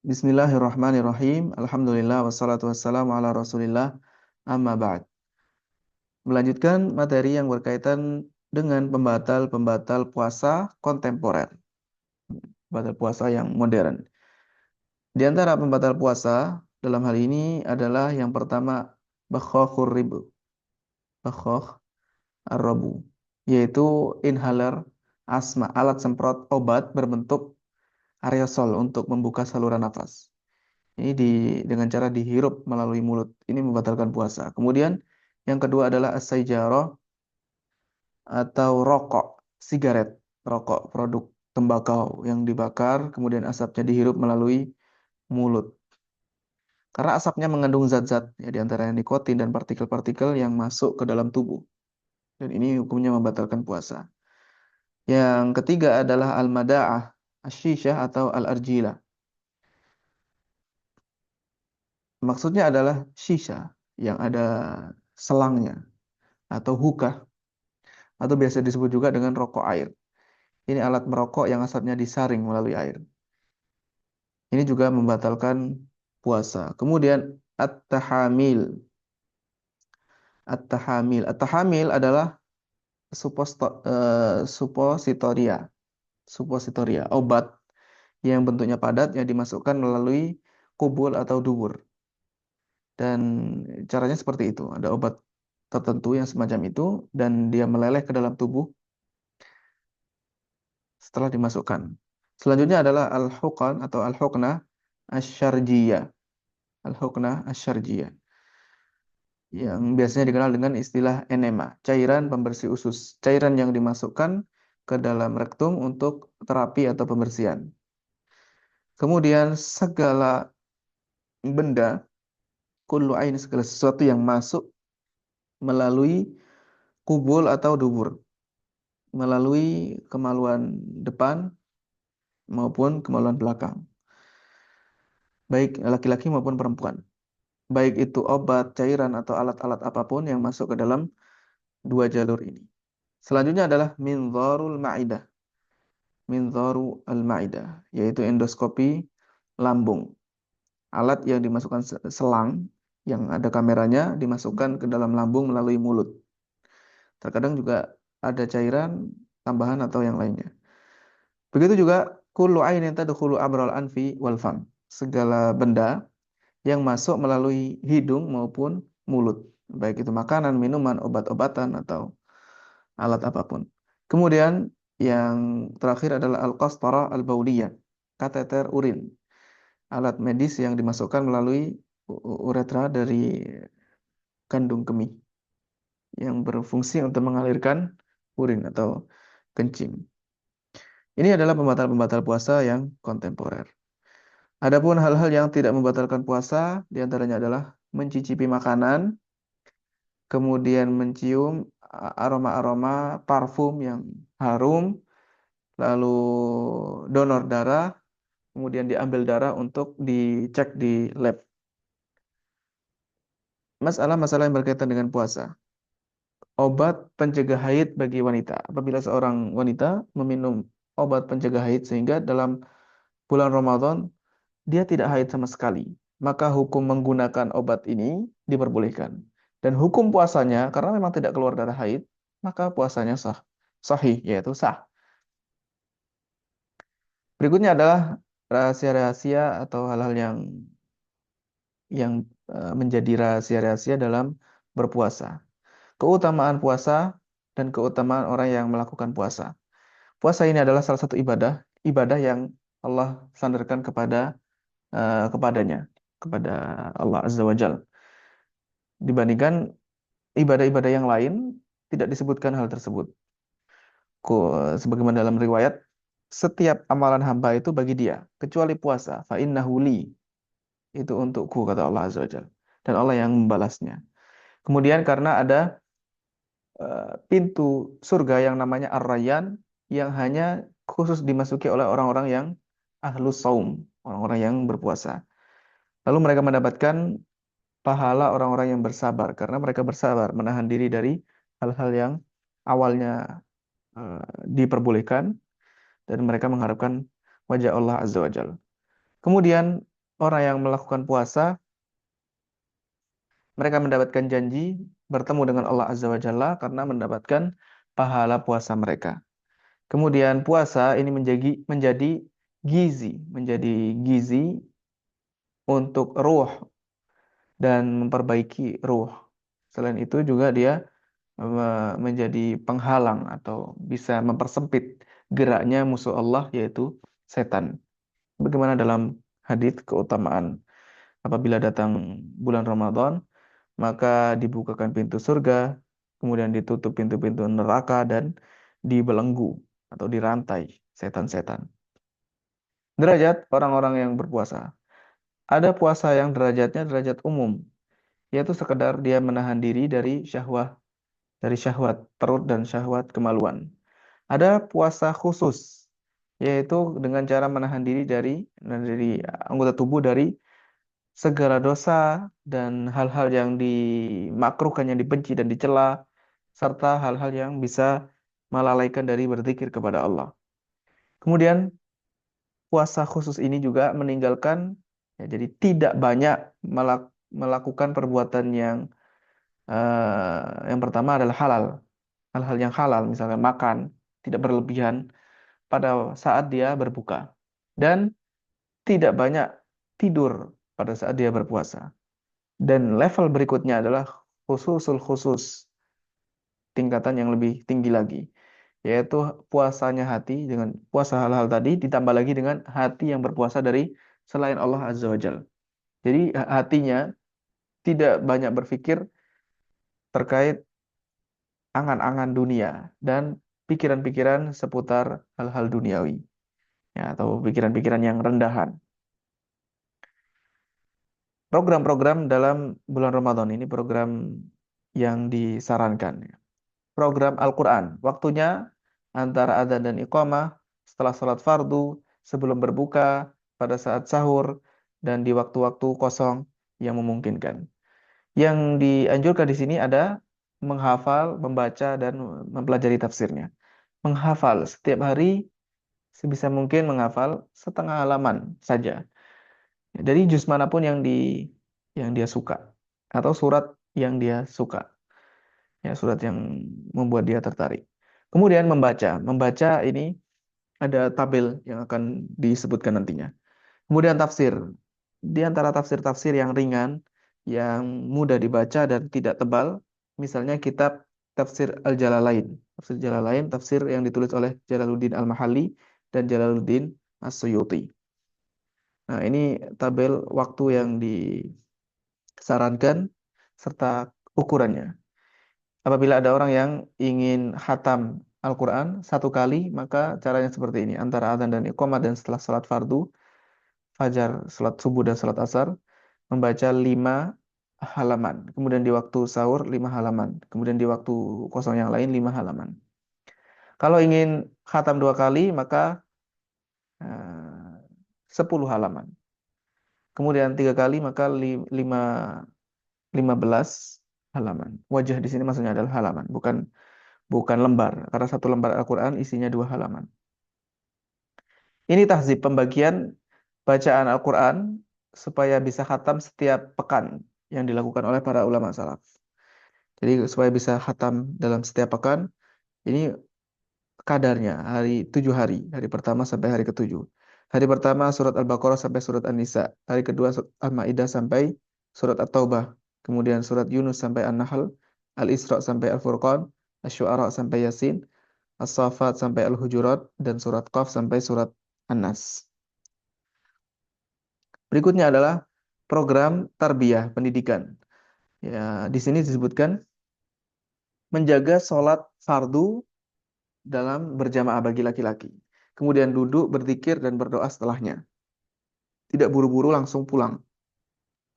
Bismillahirrahmanirrahim. Alhamdulillah wassalatu wassalamu ala Rasulillah. Amma ba'd. Melanjutkan materi yang berkaitan dengan pembatal-pembatal puasa kontemporer, pembatal puasa yang modern. Di antara pembatal puasa dalam hal ini adalah yang pertama bakhokhur ribu, bakhokh ar-rabu, yaitu inhaler asma, alat semprot obat berbentuk aerosol untuk membuka saluran nafas. Ini dengan cara dihirup melalui mulut. Ini membatalkan puasa. Kemudian yang kedua adalah as-saijarah atau rokok, sigaret, rokok, produk tembakau yang dibakar, kemudian asapnya dihirup melalui mulut. Karena asapnya mengandung zat-zat, ya, di antaranya nikotin dan partikel-partikel yang masuk ke dalam tubuh. Dan ini hukumnya membatalkan puasa. Yang ketiga adalah al-mada'ah, asyishah atau al-arjilah. Maksudnya adalah shisha yang ada selangnya atau hookah atau biasa disebut juga dengan rokok air. Ini alat merokok yang asapnya disaring melalui air. Ini juga membatalkan puasa. Kemudian at-tahamil. At-tahamil. At-tahamil adalah supositoria. Supositoria, obat yang bentuknya padat yang dimasukkan melalui kubul atau dubur. Dan caranya seperti itu. Ada obat tertentu yang semacam itu dan dia meleleh ke dalam tubuh setelah dimasukkan. Selanjutnya adalah al-huqan atau al-huqnah asyarjiyah. Al-huqnah asyarjiyah yang biasanya dikenal dengan istilah enema, cairan pembersih usus, cairan yang dimasukkan ke dalam rektum untuk terapi atau pembersihan. Kemudian segala benda, kullu ain, segala sesuatu yang masuk melalui kubul atau dubur, melalui kemaluan depan maupun kemaluan belakang, baik laki-laki maupun perempuan. Baik itu obat, cairan, atau alat-alat apapun yang masuk ke dalam dua jalur ini. Selanjutnya adalah minzarul ma'idah. Minzaru al-ma'idah, yaitu endoskopi lambung. Alat yang dimasukkan selang, yang ada kameranya, dimasukkan ke dalam lambung melalui mulut. Terkadang juga ada cairan tambahan atau yang lainnya. Begitu juga kullu ainin tadkhulu abral anfi wal fam. Segala benda yang masuk melalui hidung maupun mulut, baik itu makanan, minuman, obat-obatan atau alat apapun. Kemudian yang terakhir adalah al-qastarah al-bauliyah, kateter urin, alat medis yang dimasukkan melalui uretra dari kandung kemih yang berfungsi untuk mengalirkan urin atau kencing. Ini adalah pembatal-pembatal puasa yang kontemporer. Adapun hal-hal yang tidak membatalkan puasa, diantaranya adalah mencicipi makanan, kemudian mencium aroma-aroma parfum yang harum, lalu donor darah, kemudian diambil darah untuk dicek di lab. Masalah-masalah yang berkaitan dengan puasa. Obat pencegah haid bagi wanita. Apabila seorang wanita meminum obat pencegah haid sehingga dalam bulan Ramadan dia tidak haid sama sekali, maka hukum menggunakan obat ini diperbolehkan. Dan hukum puasanya, karena memang tidak keluar darah haid, maka puasanya sah. Sahih, yaitu sah. Berikutnya adalah rahasia-rahasia atau hal-hal yang menjadi rahasia-rahasia dalam berpuasa. Keutamaan puasa dan keutamaan orang yang melakukan puasa. Puasa ini adalah salah satu ibadah yang Allah sandarkan kepadanya, kepada Allah Azza wa Jalla. Dibandingkan ibadah-ibadah yang lain, tidak disebutkan hal tersebut. Sebagaimana dalam riwayat, setiap amalan hamba itu bagi dia, kecuali puasa. Fa innahu li, itu untukku, kata Allah Azza wa Jalla. Dan Allah yang membalasnya. Kemudian karena ada pintu surga yang namanya Ar-Rayyan, yang hanya khusus dimasuki oleh orang-orang yang ahlus saum, orang-orang yang berpuasa. Lalu mereka mendapatkan pahala orang-orang yang bersabar karena mereka bersabar menahan diri dari hal-hal yang awalnya eh, diperbolehkan dan mereka mengharapkan wajah Allah Azza wa Jalla. Kemudian orang yang melakukan puasa, mereka mendapatkan janji bertemu dengan Allah Azza wa Jalla karena mendapatkan pahala puasa mereka. Kemudian puasa ini menjadi gizi untuk ruh dan memperbaiki ruh. Selain itu juga dia menjadi penghalang atau bisa mempersempit geraknya musuh Allah yaitu setan. Bagaimana dalam hadis keutamaan apabila datang bulan Ramadan, maka dibukakan pintu surga, kemudian ditutup pintu-pintu neraka dan dibelenggu atau dirantai setan-setan. Derajat orang-orang yang berpuasa. Ada puasa yang derajatnya derajat umum, yaitu sekedar dia menahan diri dari syahwat perut dan syahwat kemaluan. Ada puasa khusus, yaitu dengan cara menahan diri dari anggota tubuh dari segala dosa dan hal-hal yang dimakruhkan, yang dibenci dan dicela, serta hal-hal yang bisa melalaikan dari berzikir kepada Allah. Kemudian puasa khusus ini juga meninggalkan, ya, jadi tidak banyak melakukan perbuatan yang pertama adalah halal, hal-hal yang halal, misalnya makan, tidak berlebihan pada saat dia berbuka, dan tidak banyak tidur pada saat dia berpuasa. Dan level berikutnya adalah khususul khusus, tingkatan yang lebih tinggi lagi, yaitu puasanya hati dengan puasa hal-hal tadi ditambah lagi dengan hati yang berpuasa dari selain Allah Azza wa Jalla. Jadi hatinya tidak banyak berpikir terkait angan-angan dunia dan pikiran-pikiran seputar hal-hal duniawi, ya, atau pikiran-pikiran yang rendahan. Program-program dalam bulan Ramadan ini program yang disarankan. Program Al-Quran, waktunya antara adzan dan iqamah, setelah salat fardu, sebelum berbuka, pada saat sahur, dan di waktu-waktu kosong yang memungkinkan. Yang dianjurkan di sini ada menghafal, membaca, dan mempelajari tafsirnya. Menghafal setiap hari sebisa mungkin menghafal setengah halaman saja. Dari juz manapun yang dia suka atau surat yang dia suka. Ya, surat yang membuat dia tertarik. Kemudian membaca ini ada tabel yang akan disebutkan nantinya. Kemudian tafsir. Di antara tafsir-tafsir yang ringan, yang mudah dibaca dan tidak tebal, misalnya kitab Tafsir Al-Jalalain. Tafsir Jalalain, tafsir yang ditulis oleh Jalaluddin Al-Mahalli dan Jalaluddin As-Suyuti. Nah, ini tabel waktu yang disarankan serta ukurannya. Apabila ada orang yang ingin khatam Al-Quran satu kali, maka caranya seperti ini. Antara adzan dan iqamah dan setelah salat fardu, fajar, salat subuh dan salat asar, membaca 5 halaman. Kemudian di waktu sahur 5 halaman. Kemudian di waktu kosong yang lain 5 halaman. Kalau ingin khatam 2 kali, maka 10 halaman. Kemudian 3 kali, maka 15 halaman. Wajah di sini maksudnya adalah halaman, bukan bukan lembar. Karena satu lembar Al-Quran isinya 2 halaman. Ini tahzib, pembagian bacaan Al-Quran supaya bisa khatam setiap pekan yang dilakukan oleh para ulama salaf. Jadi supaya bisa khatam dalam setiap pekan, ini kadarnya 7 hari, hari pertama sampai hari ke-7. Hari pertama surat Al-Baqarah sampai surat An-Nisa. Hari kedua surat Al-Maidah sampai surat At-Taubah. Kemudian surat Yunus sampai An-Nahl, Al-Isra sampai Al-Furqan, Asy-Syu'ara sampai Yasin, As-Saffat sampai Al-Hujurat, dan surat Qaf sampai surat An-Nas. Berikutnya adalah program tarbiyah, pendidikan. Ya, di sini disebutkan menjaga sholat fardu dalam berjamaah bagi laki-laki. Kemudian duduk, berzikir, dan berdoa setelahnya. Tidak buru-buru langsung pulang.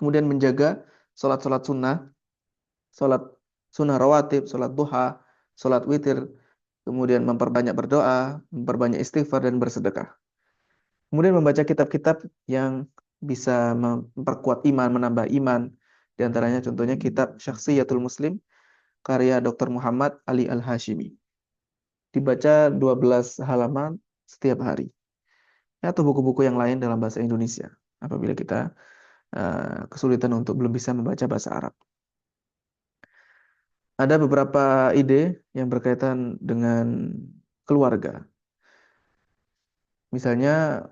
Kemudian menjaga sholat-sholat sunnah, sholat sunnah rawatib, sholat duha, sholat witir. Kemudian memperbanyak berdoa, memperbanyak istighfar, dan bersedekah. Kemudian membaca kitab-kitab yang bisa memperkuat iman, menambah iman. Di antaranya contohnya kitab Syakhsiyatul Muslim, karya Dr. Muhammad Ali Al-Hashimi. Dibaca 12 halaman setiap hari. Atau buku-buku yang lain dalam bahasa Indonesia. apabila kita kesulitan untuk belum bisa membaca bahasa Arab. Ada beberapa ide yang berkaitan dengan keluarga. Misalnya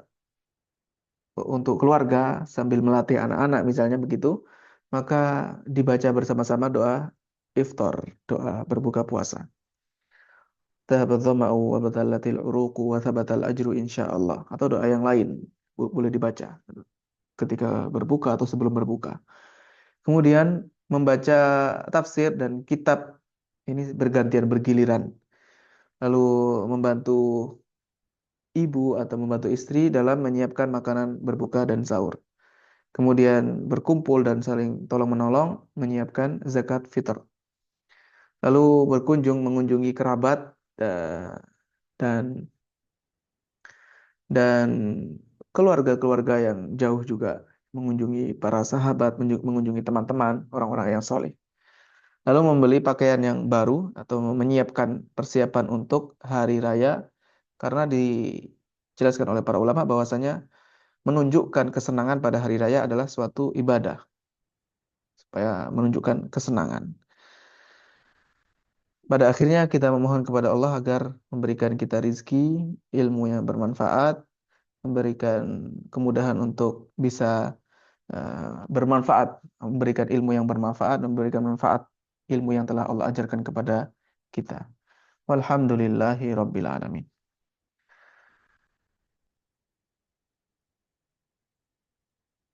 untuk keluarga sambil melatih anak-anak misalnya begitu, maka dibaca bersama-sama doa iftar, doa berbuka puasa. Dhahabat dhama'u wa batalatil uruqu wa thabatal ajru insyaallah. Atau doa yang lain boleh dibaca ketika berbuka atau sebelum berbuka. Kemudian membaca tafsir dan kitab ini bergantian bergiliran. Lalu membantu ibu atau membantu istri dalam menyiapkan makanan berbuka dan sahur. Kemudian berkumpul dan saling tolong-menolong menyiapkan zakat fitr. Lalu berkunjung mengunjungi kerabat eh, dan dan keluarga-keluarga yang jauh juga mengunjungi para sahabat, mengunjungi teman-teman, orang-orang yang soleh. Lalu membeli pakaian yang baru atau menyiapkan persiapan untuk hari raya karena dijelaskan oleh para ulama bahwasanya menunjukkan kesenangan pada hari raya adalah suatu ibadah supaya menunjukkan kesenangan. Pada akhirnya kita memohon kepada Allah agar memberikan kita rizki, ilmu yang bermanfaat, memberikan kemudahan untuk bisa bermanfaat, memberikan ilmu yang bermanfaat, memberikan manfaat ilmu yang telah Allah ajarkan kepada kita. Walhamdulillahi Rabbil Alamin.